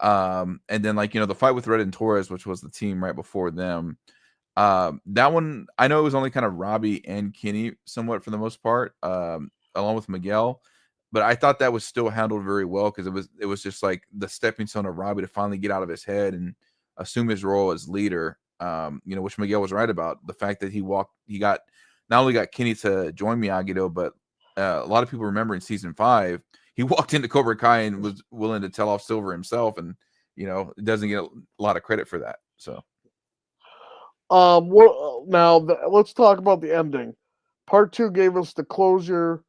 And then like, the fight with Red and Torres, which was the team right before them. That one, I know it was only kind of Robbie and Kenny somewhat for the most part, along with Miguel. But I thought that was still handled very well because it was just like the stepping stone of Robbie to finally get out of his head and assume his role as leader. Which Miguel was right about. The fact that he got not only got Kenny to join Miyagi-Do, but a lot of people remember in season 5, he walked into Cobra Kai and was willing to tell off Silver himself, and doesn't get a lot of credit for that. So, let's talk about the ending. Part 2 gave us the closure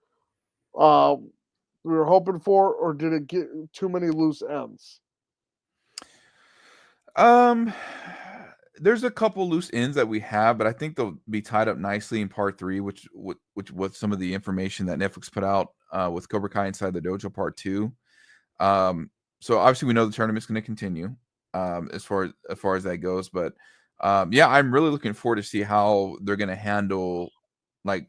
we were hoping for, or did it get too many loose ends? There's a couple loose ends that we have, but I think they'll be tied up nicely in part 3, which with some of the information that Netflix put out with Cobra Kai Inside the Dojo part 2. So obviously we know the tournament's going to continue as far as that goes, but I'm really looking forward to see how they're going to handle, like,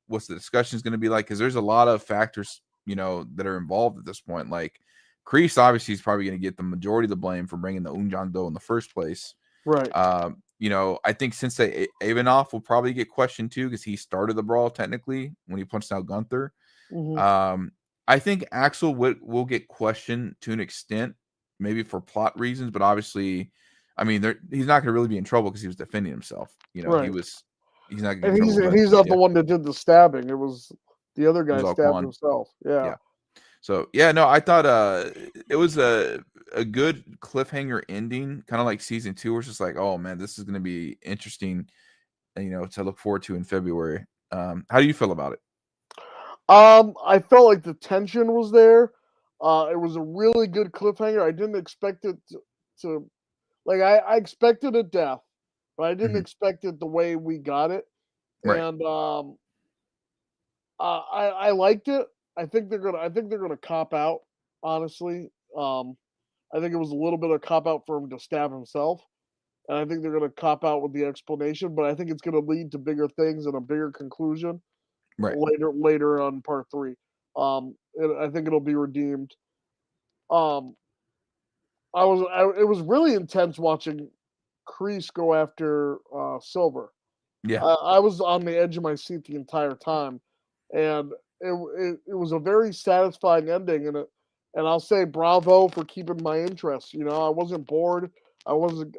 what's the discussion is going to be like, because there's a lot of factors that are involved at this point. Like Kreese obviously is probably going to get the majority of the blame for bringing the Unjang-Do in the first place. Right. I think Sensei Ivanov will probably get questioned too, because he started the brawl technically when he punched out Gunther. Mm-hmm. I think Axel will get questioned to an extent, maybe for plot reasons, but obviously, I mean, he's not going to really be in trouble because he was defending himself. Right. He's not going to And get in trouble. But he's not the one that did the stabbing. It was the other it was guy all stabbed Quan. himself. Yeah. So no, I thought it was a good cliffhanger ending, kind of like season 2, where it's just like, oh man, this is going to be interesting, to look forward to in February. How do you feel about it? I felt like the tension was there. It was a really good cliffhanger. I didn't expect it to like I expected a death, but I didn't expect it the way we got it. Right. And I liked it. I think they're gonna cop out. Honestly, I think it was a little bit of cop out for him to stab himself, and I think they're gonna cop out with the explanation. But I think it's gonna lead to bigger things and a bigger conclusion Right. later on part 3. I think it'll be redeemed. Um, it was really intense watching Kreese go after Silver. Yeah. I was on the edge of my seat the entire time, and it was a very satisfying ending, and I'll say bravo for keeping my interest. I wasn't bored. I wasn't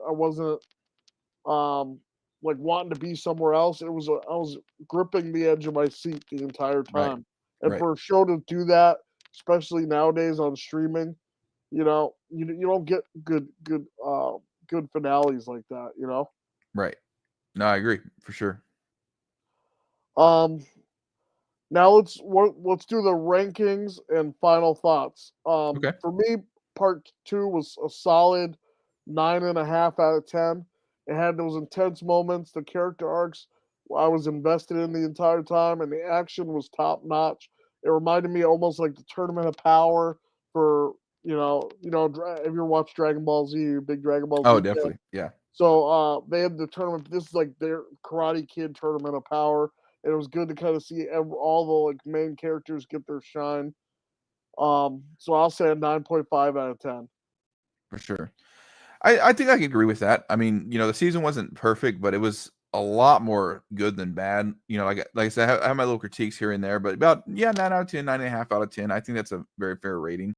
like wanting to be somewhere else. I was gripping the edge of my seat the entire Right. time, and Right. for a show to do that, especially nowadays on streaming, you don't get good finales like that. Right. No, I agree for sure. Um, Now let's do the rankings and final thoughts. Okay. For me, part 2 was a solid 9.5 out of 10. It had those intense moments, the character arcs I was invested in the entire time, and the action was top notch. It reminded me almost like the Tournament of Power for if you watched Dragon Ball Z, you're a big Dragon Ball Oh, Z fan. definitely. Yeah. So they had the tournament. This is like their Karate Kid Tournament of Power, and it was good to kind of see all the like main characters get their shine. So I'll say a 9.5 out of 10. For sure. I think I can agree with that. I mean, the season wasn't perfect, but it was a lot more good than bad. Like I said, I have my little critiques here and there, but about 9 out of 10, 9.5 out of 10. I think that's a very fair rating.